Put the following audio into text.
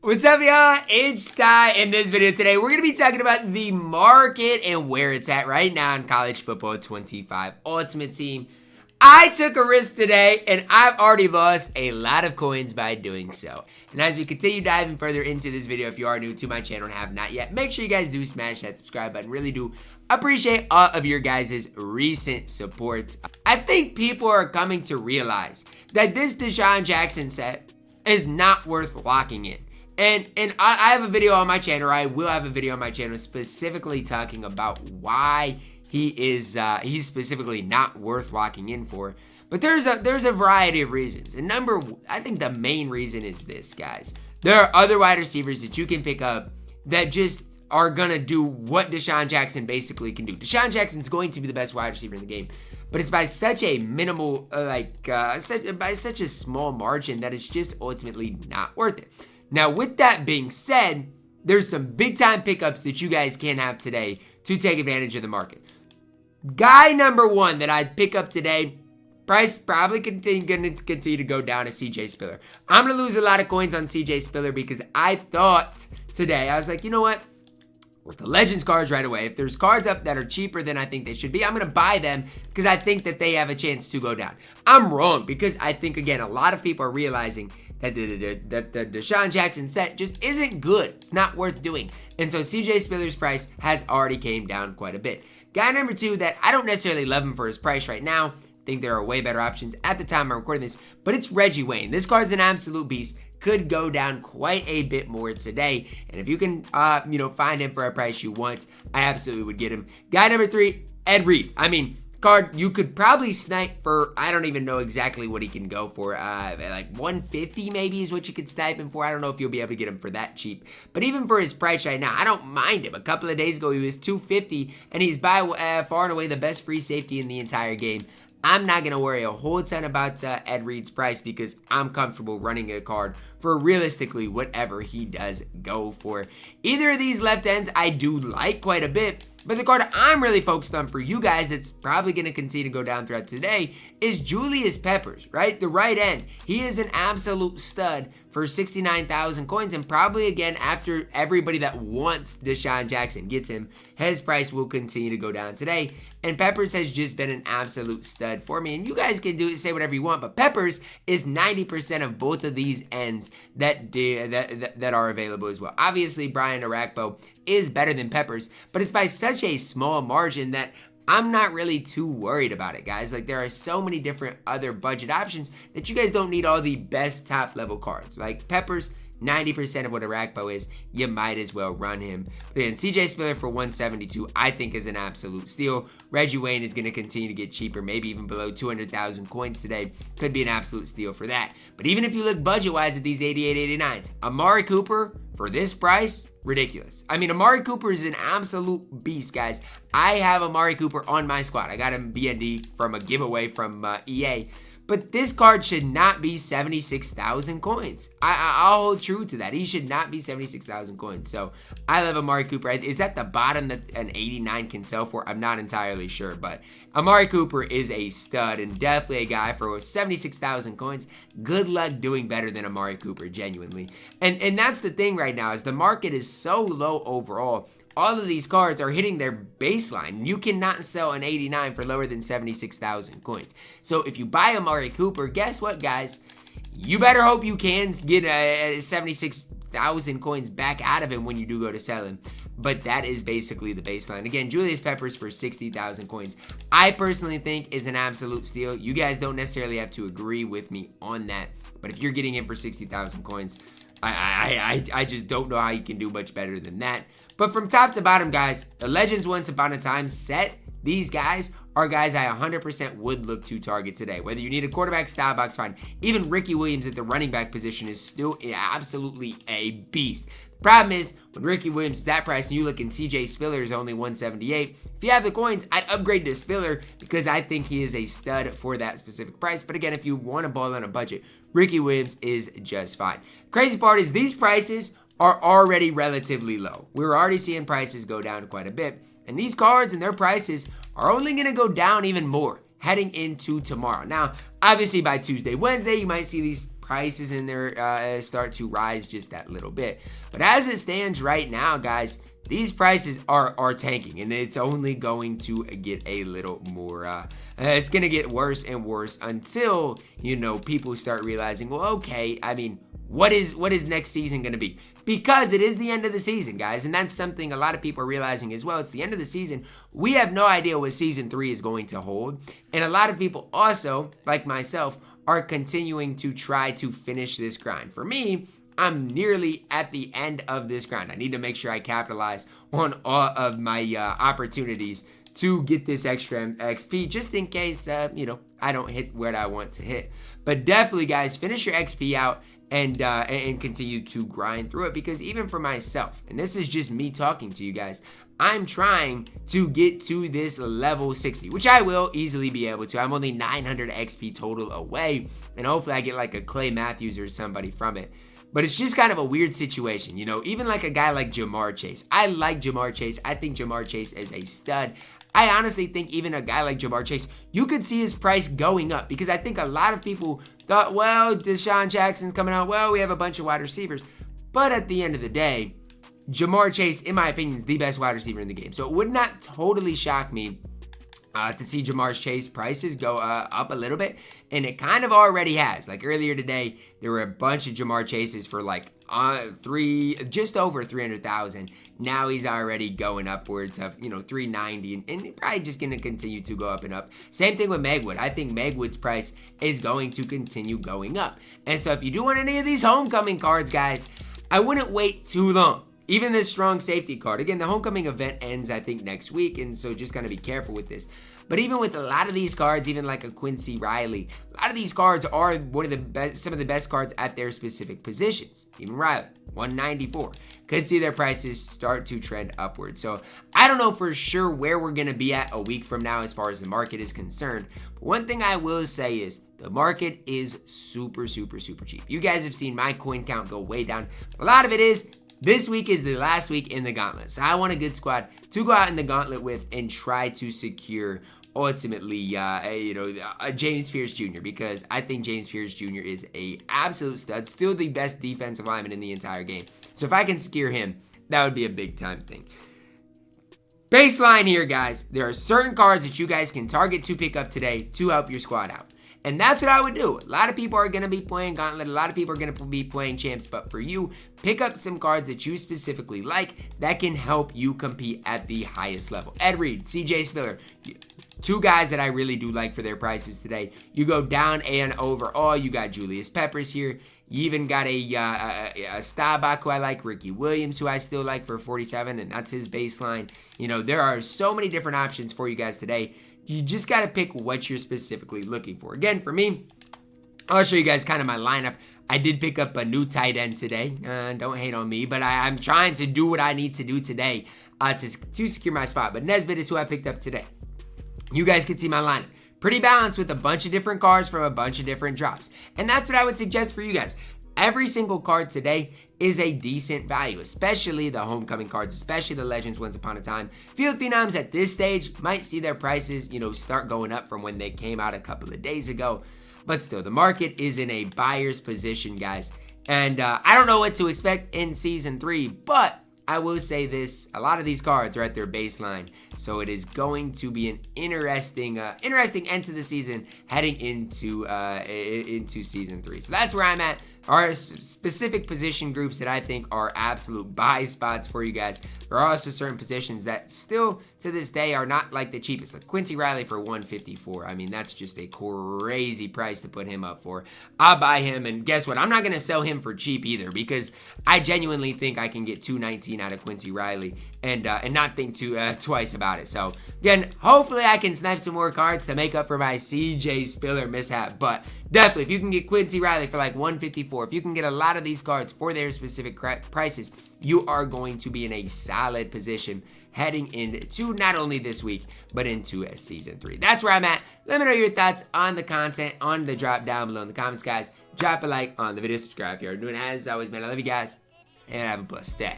What's up, y'all? It's Ty. In this video today, we're going to be talking about the market and where it's at right now in college football 25 Ultimate Team. I took a risk today, and I've already lost a lot of coins by doing so. And as we continue diving further into this video, if you are new to my channel and have not yet, make sure you guys do smash that subscribe button. Really do appreciate all of your guys' recent support. I think people are coming to realize that this Desean Jackson set is not worth locking in. And I have a video on my channel, or I will have a video on my channel specifically talking about why he's specifically not worth locking in for. But there's a variety of reasons. And I think the main reason is this, guys. There are other wide receivers that you can pick up that just are going to do what Desean Jackson basically can do. Desean Jackson's going to be the best wide receiver in the game, but it's by such a minimal, by such a small margin that it's just ultimately not worth it. Now, with that being said, there's some big-time pickups that you guys can have today to take advantage of the market. Guy number one that I'd pick up today, price probably going to continue to go down, is CJ Spiller. I'm going to lose a lot of coins on CJ Spiller because I thought today, I was like, you know what? With the Legends cards right away, if there's cards up that are cheaper than I think they should be, I'm going to buy them because I think that they have a chance to go down. I'm wrong because I think, again, a lot of people are realizing that the Desean Jackson set just isn't good. It's not worth doing. And so CJ Spiller's price has already came down quite a bit. Guy number two that I don't necessarily love him for his price right now. I think there are way better options at the time I'm recording this, but it's Reggie Wayne. This card's an absolute beast. Could go down quite a bit more today. And if you can, find him for a price you want, I absolutely would get him. Guy number three, Ed Reed. Card you could probably snipe for, I don't even know exactly what he can go for, like 150 maybe is what you could snipe him for. I don't know if you'll be able to get him for that cheap, but even for his price right now, I don't mind him. A couple of days ago he was 250, and he's by far and away the best free safety in the entire game. I'm not going to worry a whole ton about Ed Reed's price because I'm comfortable running a card for realistically whatever he does go for. Either of these left ends I do like quite a bit, but the card I'm really focused on for you guys that's probably going to continue to go down throughout today is Julius Peppers, right? The right end. He is an absolute stud for 69,000 coins, and probably, again, after everybody that wants Desean Jackson gets him, his price will continue to go down today. And Peppers has just been an absolute stud for me. And you guys can say whatever you want, but Peppers is 90% of both of these ends that are available as well. Obviously, Brian Arakpo is better than Peppers, but it's by such a small margin that I'm not really too worried about it, guys. Like, there are so many different other budget options that you guys don't need all the best top level cards. Like Peppers, 90% of what Arakpo is, you might as well run him. Then CJ Spiller for 172, I think is an absolute steal. Reggie Wayne is going to continue to get cheaper, maybe even below 200,000 coins today. Could be an absolute steal for that. But even if you look budget-wise at these 88, 89s, Amari Cooper for this price, ridiculous. Amari Cooper is an absolute beast, guys. I have Amari Cooper on my squad. I got him BND from a giveaway from EA. But this card should not be 76,000 coins. I'll hold true to that. He should not be 76,000 coins. So I love Amari Cooper. Is that the bottom that an 89 can sell for? I'm not entirely sure. But Amari Cooper is a stud and definitely a guy for 76,000 coins. Good luck doing better than Amari Cooper, genuinely. And that's the thing right now, is the market is so low overall. All of these cards are hitting their baseline. You cannot sell an 89 for lower than 76,000 coins. So if you buy Amari Cooper, guess what, guys? You better hope you can get 76,000 coins back out of him when you do go to sell him. But that is basically the baseline. Again, Julius Peppers for 60,000 coins, I personally think is an absolute steal. You guys don't necessarily have to agree with me on that. But if you're getting him for 60,000 coins, I just don't know how you can do much better than that. But from top to bottom, guys, the Legends Once Upon a Time set, these guys are guys I 100% would look to target today. Whether you need a quarterback, style box, fine. Even Ricky Williams at the running back position is still absolutely a beast. Problem is, when Ricky Williams is that price and you look in CJ Spiller is only 178, if you have the coins, I'd upgrade to Spiller because I think he is a stud for that specific price. But again, if you want to ball on a budget, Ricky Williams is just fine. Crazy part is these prices are already relatively low. We're already seeing prices go down quite a bit. And these cards and their prices are only going to go down even more heading into tomorrow. Now, obviously by Tuesday, Wednesday, you might see these prices in there start to rise just that little bit. But as it stands right now, guys, these prices are tanking, and it's only going to get a little more, it's going to get worse and worse until, people start realizing, well, okay, I mean, what is next season going to be? Because it is the end of the season, guys, and that's something a lot of people are realizing as well. It's the end of the season. We have no idea what season 3 is going to hold, and a lot of people also, like myself, are continuing to try to finish this grind. For me, I'm nearly at the end of this grind. I need to make sure I capitalize on all of my opportunities to get this extra XP, just in case, I don't hit what I want to hit. But definitely, guys, finish your XP out and continue to grind through it, because even for myself, and this is just me talking to you guys, I'm trying to get to this level 60, which I will easily be able to. I'm only 900 XP total away, and hopefully I get like a Clay Matthews or somebody from it. But it's just kind of a weird situation, even like a guy like Ja'Marr Chase. I like Ja'Marr Chase. I think Ja'Marr Chase is a stud. I honestly think even a guy like Ja'Marr Chase, you could see his price going up, because I think a lot of people thought, well, Desean Jackson's coming out. Well, we have a bunch of wide receivers. But at the end of the day, Ja'Marr Chase, in my opinion, is the best wide receiver in the game. So it would not totally shock me to see Ja'Marr Chase prices go up a little bit, and it kind of already has. Like earlier today, there were a bunch of Ja'Marr Chases for like just over 300,000. Now he's already going upwards of 390, and probably just going to continue to go up and up. Same thing with Megwood. I think Megwood's price is going to continue going up. And so if you do want any of these homecoming cards, guys, I wouldn't wait too long. Even this strong safety card. Again, the homecoming event ends, I think, next week, and so just got to be careful with this. But even with a lot of these cards, even like a Quincy Riley, a lot of these cards are some of the best cards at their specific positions. Even Riley, 194. Could see their prices start to trend upward. So I don't know for sure where we're going to be at a week from now as far as the market is concerned. But one thing I will say is the market is super, super, super cheap. You guys have seen my coin count go way down. A lot of it is this week is the last week in the gauntlet. So I want a good squad to go out in the gauntlet with and try to secure ultimately James Pierce Jr., because I think James Pierce Jr. is a absolute stud, still the best defensive lineman in the entire game. So if I can secure him, that would be a big time thing. Baseline here, guys. There are certain cards that you guys can target to pick up today to help your squad out. And that's what I would do. A lot of people are going to be playing Gauntlet. A lot of people are going to be playing Champs. But for you, pick up some cards that you specifically like that can help you compete at the highest level. Ed Reed, CJ Spiller, two guys that I really do like for their prices today. You go down and overall, you got Julius Peppers here. You even got a Staubach who I like, Ricky Williams who I still like for 47, and that's his baseline. There are so many different options for you guys today. You just got to pick what you're specifically looking for. Again, for me, I'll show you guys kind of my lineup. I did pick up a new tight end today. Don't hate on me, but I'm trying to do what I need to do today to secure my spot. But Nesbitt is who I picked up today. You guys can see my lineup. Pretty balanced with a bunch of different cards from a bunch of different drops. And that's what I would suggest for you guys. Every single card today is a decent value, especially the homecoming cards, especially the Legends Once Upon a Time. Field Phenoms at this stage might see their prices, start going up from when they came out a couple of days ago. But still, the market is in a buyer's position, guys. And I don't know what to expect in Season 3, but I will say this, a lot of these cards are at their baseline, so it is going to be an interesting end to the season heading into Season 3. So that's where I'm at. Are specific position groups that I think are absolute buy spots for you guys. There are also certain positions that still to this day are not like the cheapest. Like Quincy Riley for 154. I mean, that's just a crazy price to put him up for. I'll buy him, and guess what? I'm not going to sell him for cheap either, because I genuinely think I can get 219 out of Quincy Riley and not think twice about it. So again, hopefully I can snipe some more cards to make up for my CJ Spiller mishap. But definitely, if you can get Quincy Riley for like 154, if you can get a lot of these cards for their specific prices, you are going to be in a solid position heading into not only this week, but into Season 3. That's where I'm at. Let me know your thoughts on the content, on the drop down below in the comments, guys. Drop a like on the video, subscribe if you're doing it. As always, man, I love you guys, and have a blessed day.